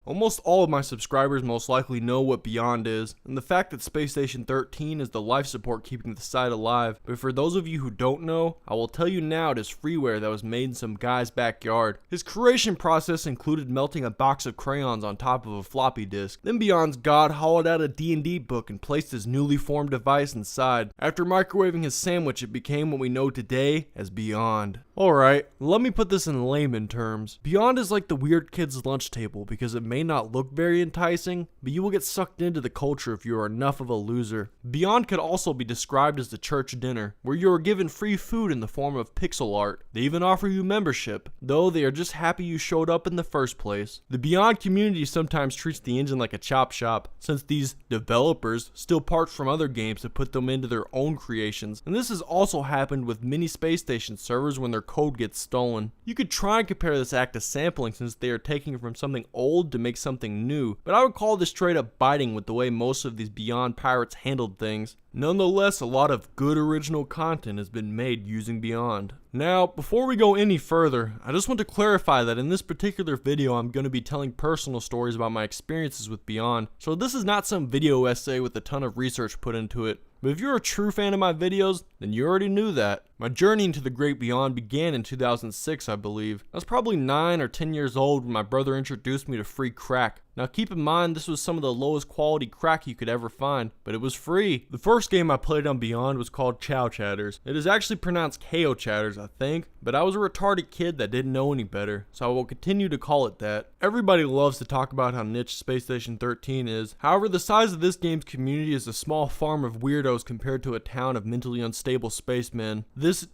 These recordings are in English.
Almost all of my subscribers most likely know what BYOND is, and the fact that Space Station 13 is the life support keeping the site alive, but for those of you who don't know, I will tell you now it is freeware that was made in some guy's backyard. His creation process included melting a box of crayons on top of a floppy disk. Then BYOND's god hollowed out a D&D book and placed his newly formed device inside. After microwaving his sandwich, it became what we know today as BYOND. Alright, let me put this in layman terms. BYOND is like the weird kid's lunch table because it may not look very enticing, but you will get sucked into the culture if you are enough of a loser. BYOND could also be described as the church dinner, where you are given free food in the form of pixel art. They even offer you membership, though they are just happy you showed up in the first place. The BYOND community sometimes treats the engine like a chop shop, since these developers steal parts from other games to put them into their own creations, and this has also happened with many Space Station servers when their code gets stolen. You could try and compare this act to sampling since they are taking from something old to make something new, but I would call this straight up biting with the way most of these BYOND pirates handled things. Nonetheless, a lot of good original content has been made using BYOND. Now, before we go any further, I just want to clarify that in this particular video I'm going to be telling personal stories about my experiences with BYOND, so this is not some video essay with a ton of research put into it. But if you're a true fan of my videos, then you already knew that. My journey into the great BYOND began in 2006, I believe. I was probably 9 or 10 years old when my brother introduced me to free crack. Now keep in mind this was some of the lowest quality crack you could ever find, but it was free. The first game I played on BYOND was called Chow Chatters. It is actually pronounced KO Chatters, I think, but I was a retarded kid that didn't know any better, so I will continue to call it that. Everybody loves to talk about how niche Space Station 13 is. However, the size of this game's community is a small farm of weirdos compared to a town of mentally unstable spacemen. This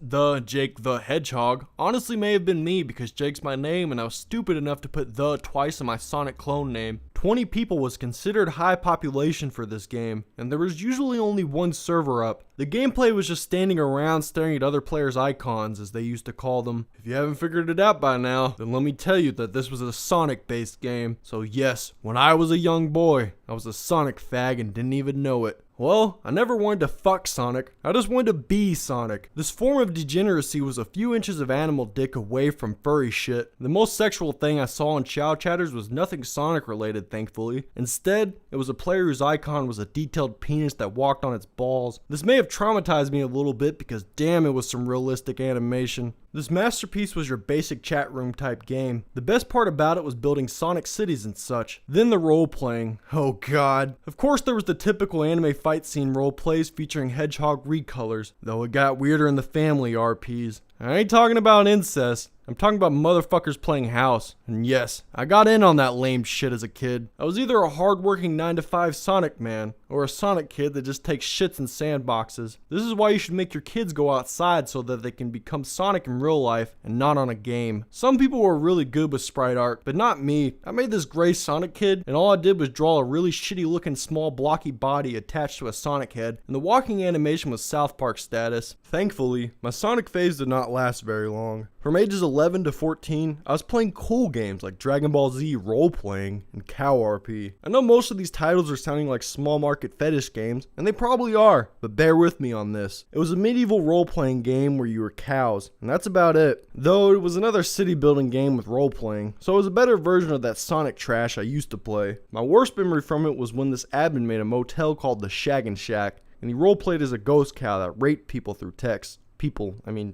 Jake the Hedgehog honestly may have been me because Jake's my name and I was stupid enough to put the twice in my Sonic clone name. 20 people was considered high population for this game, and there was usually only one server up. The gameplay was just standing around staring at other players' icons, as they used to call them. If you haven't figured it out by now, then let me tell you that this was a Sonic-based game. So yes, when I was a young boy, I was a Sonic fag and didn't even know it. Well, I never wanted to fuck Sonic, I just wanted to be Sonic. This form of degeneracy was a few inches of animal dick away from furry shit. The most sexual thing I saw in Chow Chatters was nothing Sonic related, thankfully. Instead, it was a player whose icon was a detailed penis that walked on its balls. This may have traumatized me a little bit because damn it was some realistic animation. This masterpiece was your basic chat room type game. The best part about it was building Sonic cities and such. Then the role playing. Oh god. Of course there was the typical anime fight scene role plays featuring hedgehog recolors, though it got weirder in the family RPs. I ain't talking about incest. I'm talking about motherfuckers playing house. And yes, I got in on that lame shit as a kid. I was either a hardworking 9-to-5 Sonic man, or a Sonic kid that just takes shits in sandboxes. This is why you should make your kids go outside so that they can become Sonic in real life and not on a game. Some people were really good with sprite art, but not me. I made this gray Sonic kid, and all I did was draw a really shitty looking small blocky body attached to a Sonic head, and the walking animation was South Park status. Thankfully, my Sonic phase did not last very long. From ages 11 to 14, I was playing cool games like Dragon Ball Z role-playing and Cow RP. I know most of these titles are sounding like small market fetish games, and they probably are, but bear with me on this. It was a medieval role-playing game where you were cows, and that's about it. Though it was another city-building game with role-playing, so it was a better version of that Sonic trash I used to play. My worst memory from it was when this admin made a motel called the Shaggin' Shack, and he role-played as a ghost cow that raped people through text.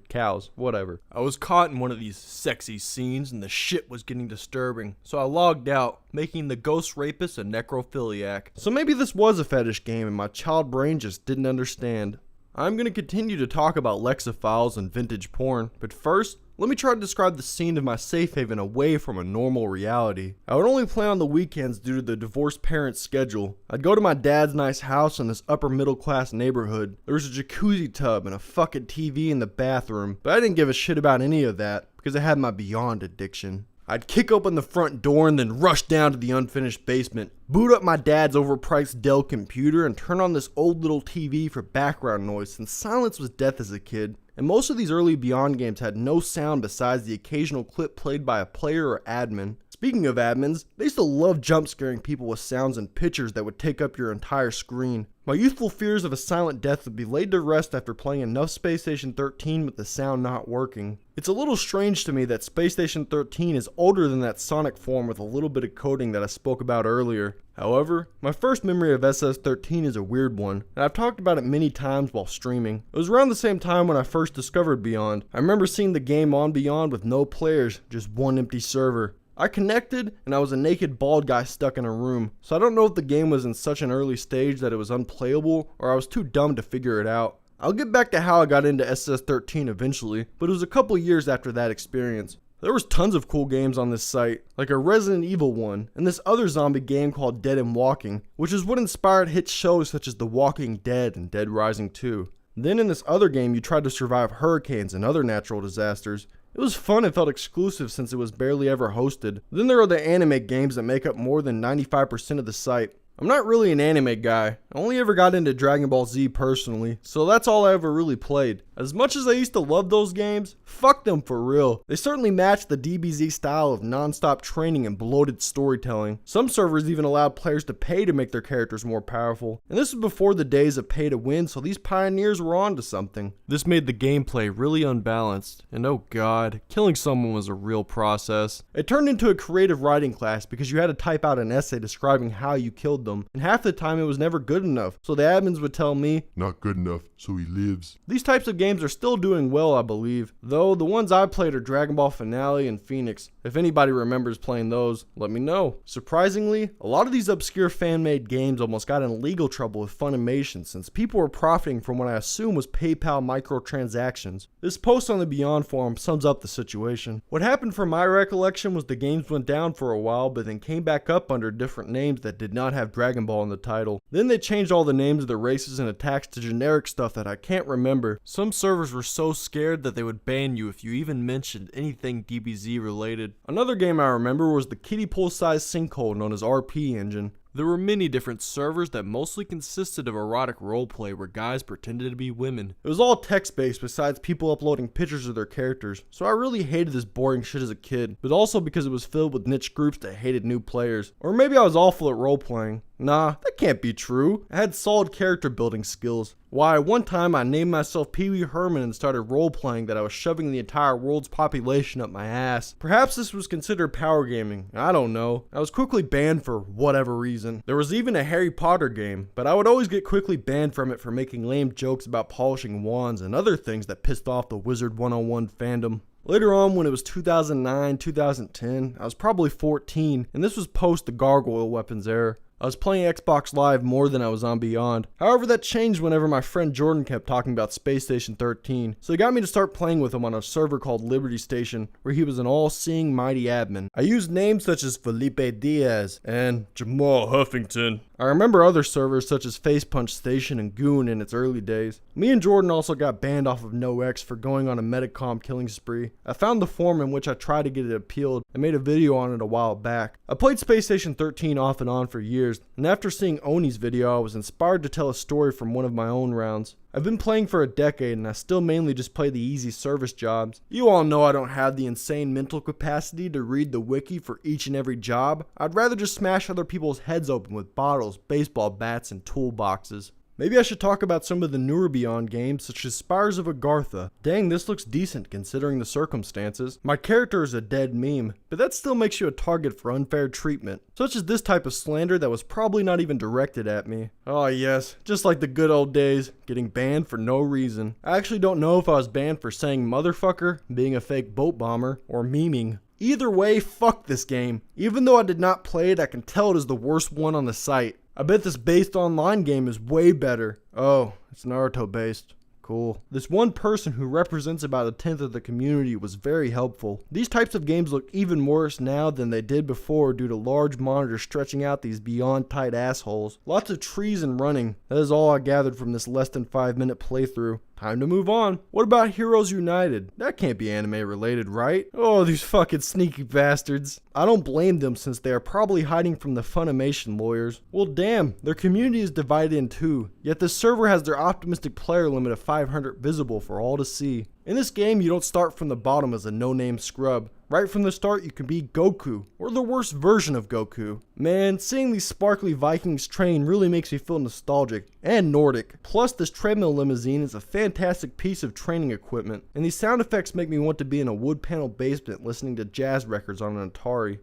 Cows, whatever. I was caught in one of these sexy scenes and the shit was getting disturbing, so I logged out, making the ghost rapist a necrophiliac. So maybe this was a fetish game and my child brain just didn't understand. I'm going to continue to talk about lexophiles and vintage porn, but first, let me try to describe the scene of my safe haven away from a normal reality. I would only play on the weekends due to the divorced parents' schedule. I'd go to my dad's nice house in this upper middle class neighborhood. There was a jacuzzi tub and a fucking TV in the bathroom, but I didn't give a shit about any of that because I had my BYOND addiction. I'd kick open the front door and then rush down to the unfinished basement, boot up my dad's overpriced Dell computer and turn on this old little TV for background noise since silence was death as a kid. And most of these early BYOND games had no sound besides the occasional clip played by a player or admin. Speaking of admins, they used to love jump scaring people with sounds and pictures that would take up your entire screen. My youthful fears of a silent death would be laid to rest after playing enough Space Station 13 with the sound not working. It's a little strange to me that Space Station 13 is older than that Sonic form with a little bit of coding that I spoke about earlier. However, my first memory of SS13 is a weird one, and I've talked about it many times while streaming. It was around the same time when I first discovered Beyond. I remember seeing the game on Beyond with no players, just one empty server. I connected, and I was a naked bald guy stuck in a room, so I don't know if the game was in such an early stage that it was unplayable, or I was too dumb to figure it out. I'll get back to how I got into SS13 eventually, but it was a couple years after that experience. There was tons of cool games on this site, like a Resident Evil one, and this other zombie game called Dead and Walking, which is what inspired hit shows such as The Walking Dead and Dead Rising 2. Then in this other game you tried to survive hurricanes and other natural disasters. It was fun and felt exclusive since it was barely ever hosted. Then there are the anime games that make up more than 95% of the site. I'm not really an anime guy. I only ever got into Dragon Ball Z personally, so that's all I ever really played. As much as I used to love those games, fuck them for real. They certainly match the DBZ style of non-stop training and bloated storytelling. Some servers even allowed players to pay to make their characters more powerful. And this was before the days of pay to win, so these pioneers were on to something. This made the gameplay really unbalanced, and oh god, killing someone was a real process. It turned into a creative writing class because you had to type out an essay describing how you killed them, and half the time it was never good enough, so the admins would tell me, "Not good enough, so he lives." These types of games are still doing well, I believe, though the ones I played are Dragon Ball Finale and Phoenix. If anybody remembers playing those, let me know. Surprisingly, a lot of these obscure fan-made games almost got in legal trouble with Funimation since people were profiting from what I assume was PayPal microtransactions. This post on the Beyond forum sums up the situation. What happened from my recollection was the games went down for a while but then came back up under different names that did not have Dragon Ball in the title. Then they changed all the names of the races and attacks to generic stuff that I can't remember. Some servers were so scared that they would ban you if you even mentioned anything DBZ related. Another game I remember was the kiddie pool sized sinkhole known as RP Engine. There were many different servers that mostly consisted of erotic roleplay where guys pretended to be women. It was all text-based besides people uploading pictures of their characters, so I really hated this boring shit as a kid, but also because it was filled with niche groups that hated new players. Or maybe I was awful at roleplaying. Nah, that can't be true. I had solid character building skills. Why, one time I named myself Pee Wee Herman and started role-playing that I was shoving the entire world's population up my ass. Perhaps this was considered power gaming. I don't know. I was quickly banned for whatever reason. There was even a Harry Potter game, but I would always get quickly banned from it for making lame jokes about polishing wands and other things that pissed off the Wizard 101 fandom. Later on, when it was 2009, 2010, I was probably 14, and this was post the gargoyle weapons era. I was playing Xbox Live more than I was on Beyond. However, that changed whenever my friend Jordan kept talking about Space Station 13, so he got me to start playing with him on a server called Liberty Station, where he was an all-seeing mighty admin. I used names such as Felipe Diaz and Jamal Huffington. I remember other servers such as Face Punch Station and Goon in its early days. Me and Jordan also got banned off of NoX for going on a Metacom killing spree. I found the forum in which I tried to get it appealed and made a video on it a while back. I played Space Station 13 off and on for years, and after seeing Oni's video I was inspired to tell a story from one of my own rounds. I've been playing for a decade and I still mainly just play the easy service jobs. You all know I don't have the insane mental capacity to read the wiki for each and every job. I'd rather just smash other people's heads open with bottles, baseball bats, and toolboxes. Maybe I should talk about some of the newer Beyond games such as Spires of Agartha. Dang, this looks decent considering the circumstances. My character is a dead meme, but that still makes you a target for unfair treatment, such as this type of slander that was probably not even directed at me. Oh yes, just like the good old days, getting banned for no reason. I actually don't know if I was banned for saying motherfucker, being a fake boat bomber, or memeing. Either way, fuck this game. Even though I did not play it, I can tell it is the worst one on the site. I bet this based online game is way better. Oh, it's Naruto based. Cool. This one person who represents about a tenth of the community was very helpful. These types of games look even worse now than they did before due to large monitors stretching out these beyond tight assholes. Lots of trees and running. That is all I gathered from this less than 5-minute playthrough. Time to move on. What about Heroes United? That can't be anime related, right? Oh, these fucking sneaky bastards. I don't blame them since they are probably hiding from the Funimation lawyers. Well damn, their community is divided in two, yet this server has their optimistic player limit of 500 visible for all to see. In this game, you don't start from the bottom as a no-name scrub. Right from the start, you can be Goku, or the worst version of Goku. Man, seeing these sparkly Vikings train really makes me feel nostalgic and Nordic. Plus, this treadmill limousine is a fantastic piece of training equipment, and these sound effects make me want to be in a wood panel basement listening to jazz records on an Atari.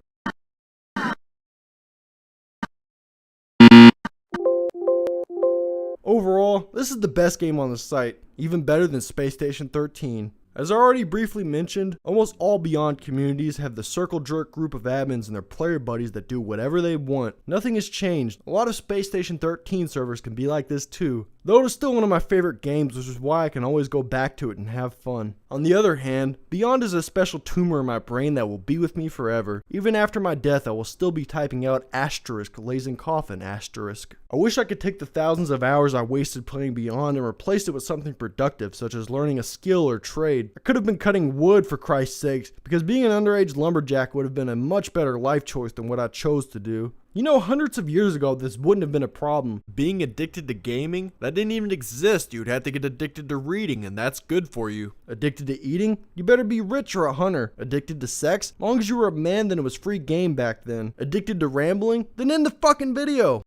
Overall, this is the best game on the site, even better than Space Station 13. As I already briefly mentioned, almost all Beyond communities have the Circle Jerk group of admins and their player buddies that do whatever they want. Nothing has changed. A lot of Space Station 13 servers can be like this too. Though it is still one of my favorite games, which is why I can always go back to it and have fun. On the other hand, Beyond is a special tumor in my brain that will be with me forever. Even after my death, I will still be typing out asterisk, Lazing Coffin asterisk. I wish I could take the thousands of hours I wasted playing Beyond and replace it with something productive, such as learning a skill or trade. I could have been cutting wood for Christ's sakes, because being an underage lumberjack would have been a much better life choice than what I chose to do. You know, hundreds of years ago, this wouldn't have been a problem. Being addicted to gaming? That didn't even exist. You'd have to get addicted to reading, and that's good for you. Addicted to eating? You better be rich or a hunter. Addicted to sex? As long as you were a man, then it was free game back then. Addicted to rambling? Then end the fucking video.